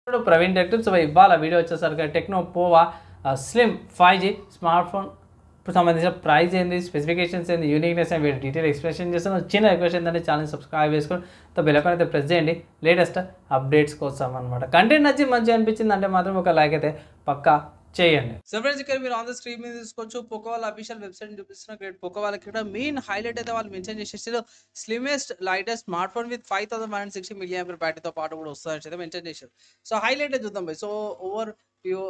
ఇప్పుడు Praveen tech tips ఇవాళ video వచ్చేసరికి టెక్నో పోవా స్లిమ్ 5G స్మార్ట్ ఫోన్ సంబంధించిన ప్రైస్ ఏంది, స్పెసిఫికేషన్స్ ఏంది, యూనిక్నెస్ అండ్ వీటి డీటెయిల్ ఎక్స్ప్లెనేషన్ చేస్తాను. చిన్న రిక్వెస్ట్ ఏంటంటే ఛానల్ సబ్స్క్రైబ్ చేసుకొని బెల్ ఐకాన్ అయితే ప్రెస్ చేయండి లేటెస్ట్ అప్డేట్స్ కోసం అనమాట. కంటెంట్ నచ్చి మంచిగా అనిపించింది అంటే మాత్రం ఒక లైక్ అయితే పక్కా చేయండి. సో ఫ్రెండ్స్, ఇక్కడ మీరు ఆన్ ద స్క్రీన్ మీద తీసుకోవచ్చు పోకో వాళ్ళ అఫీషియల్ వెబ్సైట్ చూపిస్తున్న గ్రేట్ పోకో వాళ్ళకి ఇక్కడ మెయిన్ హైలైట్ అయితే వాళ్ళు మెన్షన్ చేసేసారు slimmest lightest smart phone with 5160 mAh బ్యాటరీతో పాటు కూడా వస్తుందని అయితే మెన్షన్ చేశారు. సో హైలైట్ చూద్దాం బై. సో ఓవర్ వ్యూ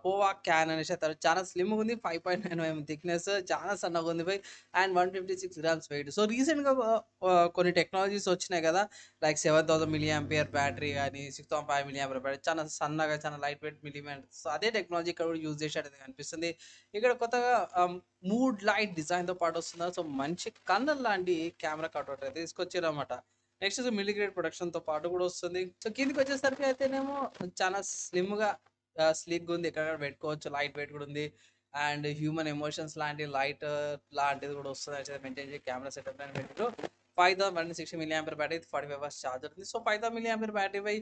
పోవా క్యాన్ అనేసి అయితే చాలా స్లిమ్ ఉంది, 5.9 mm థిక్నెస్, చాలా సన్నగా ఉంది బై, అండ్ 156 grams వెయిట్. సో రీసెంట్గా కొన్ని టెక్నాలజీస్ వచ్చినాయి కదా, లైక్ 7000 mAh బ్యాటరీ కానీ 6.5 mAh బ్యాటరీ, చాలా సన్నగా చాలా లైట్ వెయిట్ మిలిమీటర్. సో అదే టెక్నాలజీ ఇక్కడ కూడా యూజ్ చేసేది కనిపిస్తుంది. ఇక్కడ కొత్తగా మూడ్ లైట్ డిజైన్తో పాటు వస్తున్నారు. సో మంచి కన్నర్ లాంటి కెమెరా కట్అవుట్ అయితే తీసుకొచ్చారు అనమాట. నెక్స్ట్ మిలిగ్రేడ్ ప్రొడక్షన్తో పాటు కూడా వస్తుంది. సో కిందికి వచ్చేసరికి అయితేనేమో చాలా స్లిమ్గా స్లీక్గా ఉంది, ఎక్కడ పెట్టుకోవచ్చు, లైట్ వెయిట్ కూడా ఉంది, అండ్ హ్యూమన్ ఎమోషన్స్ లాంటి లైట్ లాంటిది కూడా వస్తుంది అయితే మెయింటైన్ చేసి కెమెరా సెటప్ అని పెట్టారు. 5160 mAh బ్యాటరీ, 45 hours ఛార్జర్ ఉంది. సో 5000 mAh బ్యాటరీ పై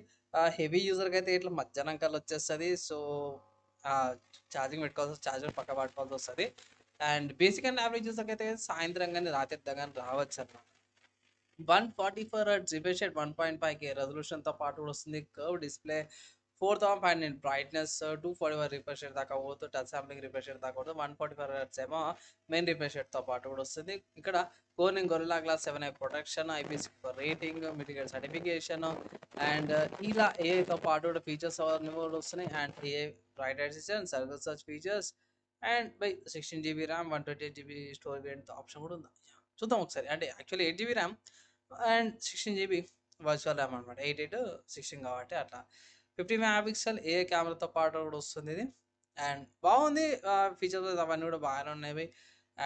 హెవీ యూజర్కి అయితే ఇట్లా మధ్యాహ్నం కల్లా వచ్చేస్తుంది. సో ఛార్జింగ్ పెట్టుకోవాల్సి, ఛార్జర్ పక్క పట్టుకోవాల్సి వస్తుంది. అండ్ బేసిక్ అండ్ యావరేజ్ యూజర్కి అయితే సాయంత్రం కానీ రాత్రి కానీ రావచ్చు అన్నమాట. 144Hz రిఫ్రెష్ రేట్, 1.5K రెజల్యూషన్తో పాటు కూడా వస్తుంది. Curve display, 4500 brightness, 241 refresh rate దాకా పోతుంది. టచ్ శాంప్లింగ్ రిఫ్రెష్ రేట్ దాకా పోతుంది. 144Hz ఏమో మెయిన్ రిఫ్రెష్ రేట్తో పాటు కూడా వస్తుంది. ఇక్కడ Corning Gorilla glass 7 protection, IP64 rating, మిటిగేట్ సర్టిఫికేషన్, అండ్ ఇలా ఏతో పాటు కూడా ఫీచర్స్ అవన్నీ కూడా వస్తున్నాయి. And a bright assistant, service search features, and by 16GB RAM, 128GB storage variant option కూడా ఉంది. చూద్దాం ఒకసారి. అంటే actually 8GB RAM and 16GB virtual RAM అనమాట. 8/16 కాబట్టి అట్లా 50 మెగాపిక్సెల్ ఏ కెమెరాతో పాటు కూడా వస్తుంది ఇది. అండ్ బాగుంది, ఫీచర్స్ అవన్నీ కూడా బాగానే ఉన్నాయి.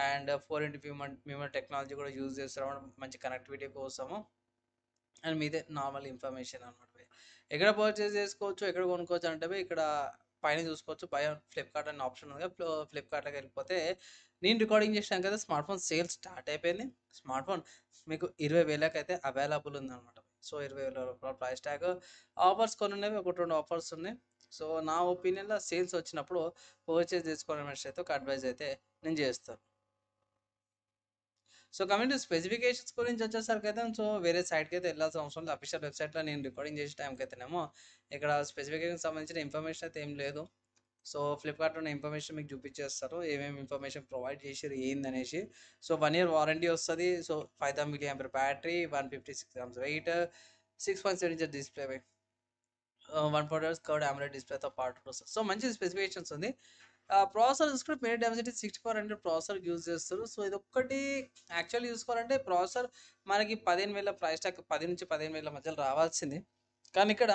అండ్ 4x మెమరీ టెక్నాలజీ కూడా యూజ్ చేస్తారు మంచి కనెక్టివిటీ కోసము. అండ్ మీదే నార్మల్ ఇన్ఫర్మేషన్ అనమాట. ఎక్కడ పర్చేస్ చేసుకోవచ్చు, ఎక్కడ కొనుక్కోవచ్చు అంటే ఇక్కడ పైన చూసుకోవచ్చు బై ఫ్లిప్కార్ట్ అనే ఆప్షన్ ఉంది. ఫ్లిప్కార్ట్లోకి వెళ్ళిపోతే నేను రికార్డింగ్ చేసాను కదా, స్మార్ట్ ఫోన్ సేల్ స్టార్ట్ అయిపోయింది. స్మార్ట్ ఫోన్ మీకు 20,000కి అయితే అవైలబుల్ ఉందన్నమాట. సో 20,000 రూపాయల ప్రైస్ ట్యాగ్. ఆఫర్స్ కొన్ని ఉన్నాయి, ఒకటి రెండు ఆఫర్స్ ఉన్నాయి. సో నా ఒపీనియన్లో సేల్స్ వచ్చినప్పుడు పర్చేస్ చేసుకోవడం అయితే ఒక అడ్వైజ్ అయితే నేను చేస్తాను. సో కమింగ్ టు స్పెసిఫికేషన్స్ గురించి వచ్చేసరికి అయితే సో వేరే సైట్కి అయితే వెళ్ళాల్సిన అవసరం లేదు. అఫీషియల్ వెబ్సైట్లో నేను రికార్డింగ్ చేసే టైంకి అయితేనేమో ఇక్కడ స్పెసిఫికేషన్ సంబంధించిన ఇన్ఫర్మేషన్ అయితే ఏం లేదు. సో ఫ్లిప్కార్ట్లో ఉన్న ఇన్ఫర్మేషన్ మీకు చూపించేస్తారు, ఏమేమి ఇన్ఫర్మేషన్ ప్రొవైడ్ చేసారు ఏందనేసి. సో 1 year వారంటీ వస్తుంది. So 5000 mAh battery, 156 grams weight, 6.7 inch display, 140 Hz curved AMOLED డిస్ప్లేతో పాటు వస్తుంది. సో మంచి స్పెసిఫికేషన్స్ ఉంది. ప్రాసెసర్ చూసుకుంటే మీడియా డెన్సిటీ 6400 ప్రాసెసర్ యూజ్ చేస్తారు. సో ఇది ఒక్కటి యాక్చువల్ చూసుకోవాలంటే ప్రాసెసర్ మనకి 15,000 ప్రైస్ ట్యాగ్, 10 నుంచి 15,000 మధ్యలో రావాల్సింది. కానీ ఇక్కడ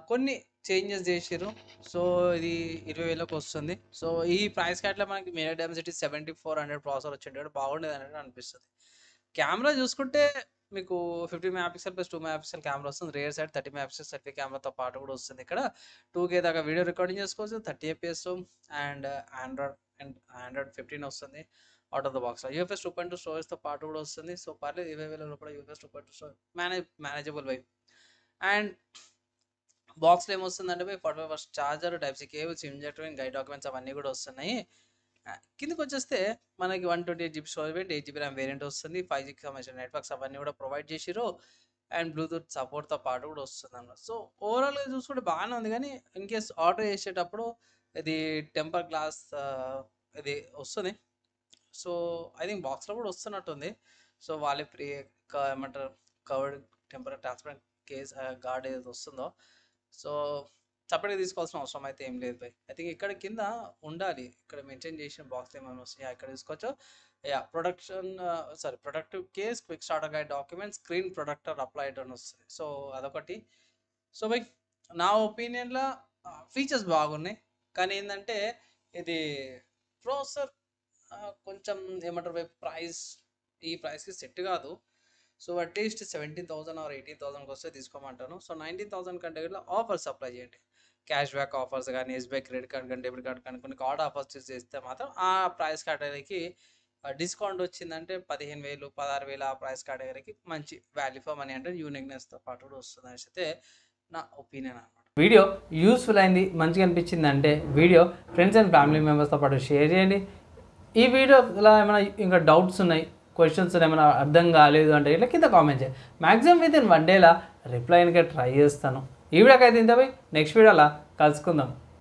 కొన్ని చేంజెస్ చేసారు. సో ఇది 20,000కి వస్తుంది. సో ఈ ప్రైస్ క్యాట్లో మనకి మీడియా డెన్సిటీ 7400 ప్రాసెసర్ వచ్చేటప్పుడు బాగుండేది అనేది అనిపిస్తుంది. కెమెరా చూసుకుంటే మీకు 50 మెగాపిక్సెల్ ప్లస్ 2 మెగాపిక్సెల్ కెమెరా వస్తుంది. రేర్ సైడ్ 30 మెగాపిక్సెల్ సెల్ఫీ కెమెరాతో పాటు కూడా వస్తుంది. ఇక్కడ 2K దాకా వీడియో రికార్డింగ్ చేసుకోవచ్చు, 30 FPS, అండ్ ఆండ్రాయిడ్ 15 వస్తుంది out of the box. UFS 2.2 స్టోరేజ్తో పాటు కూడా వస్తుంది. సో పర్లేదు, 20,000 లోపల యూఎఫ్ఎస్ 2.2 స్టోరేజ్ మేనేజబుల్ వై. అండ్ బాక్స్లో ఏమొస్తుందంటే 45 hours charger, type C cables, injector, guide documents అవన్నీ కూడా వస్తున్నాయి. కిందకి వచ్చేస్తే మనకి 128GB storage variant, 8GB RAM variant వస్తుంది. 5Gకి సంబంధించిన నెట్వర్క్స్ అవన్నీ కూడా ప్రొవైడ్ చేసిరు. అండ్ బ్లూటూత్ సపోర్ట్తో పాటు కూడా వస్తుంది అన్నమాట. సో ఓవరాల్గా చూసుకుంటే బాగానే ఉంది. కానీ ఇన్ కేస్ ఆర్డర్ చేసేటప్పుడు ఇది టెంపర్ గ్లాస్ ఇది వస్తుంది. సో ఐ థింక్ బాక్స్లో కూడా వస్తున్నట్టుంది. సో వాళ్ళే ఏమంటారు covered temper transparent case guard ఏదైతే వస్తుందో, సో సపరేట్గా తీసుకోవాల్సిన అవసరం అయితే ఏం లేదు బై. ఐ థింక్ ఇక్కడ కింద ఉండాలి, ఇక్కడ మెన్షన్ చేసిన బాక్స్ ఏమైనా వస్తాయి ఇక్కడ తీసుకోవచ్చు. Productive case, quick starter guide document, screen protector applied అని వస్తుంది. సో అదొకటి. సో బై నా ఒపీనియన్లో ఫీచర్స్ బాగున్నాయి. కానీ ఏంటంటే ఇది ప్రాసెసర్ కొంచెం ఏమంటారు బై, ఈ ప్రైస్కి సెట్ కాదు. సో అట్లీస్ట్ 17,000 ఆర్ 18,000కి వస్తే తీసుకోమంటాను. సో 19,000 కంటే కూడా ఆఫర్స్ అప్లై చేయండి. క్యాష్ బ్యాక్ ఆఫర్స్ కానీ, ఎస్బీఐ క్రెడిట్ కార్డ్ కానీ, డెబిట్ కార్డ్ కానీ, కొన్ని కార్డ్ ఆఫర్స్ చేస్తే మాత్రం ఆ ప్రైస్ కేటగిరీకి డిస్కౌంట్ వచ్చిందంటే 15,000, 16,000 ఆ ప్రైస్ కేటగిరీకి మంచి వాల్యూ ఫర్ మనీ అంటే యూనిక్నెస్తో పాటు కూడా వస్తుంది అనేసి అయితే నా ఒపీనియన్ అనమాట. వీడియో యూస్ఫుల్ అయింది, మంచిగా అనిపించింది అంటే వీడియో ఫ్రెండ్స్ అండ్ ఫ్యామిలీ మెంబర్స్తో పాటు షేర్ చేయండి. ఈ వీడియోలో ఏమైనా ఇంకా డౌట్స్ ఉన్నాయి, క్వశ్చన్స్ ఏమైనా అర్థం కాలేదు అంటే ఇట్లా కింద కామెంట్ చేయండి. మ్యాక్సిమం విత్ ఇన్ 1 డేలా రిప్లై అయినకే ట్రై చేస్తాను. ఈ వీడియోకి అయితే ఇంత పోయి నెక్స్ట్ వీడియోలో కలుసుకుందాం.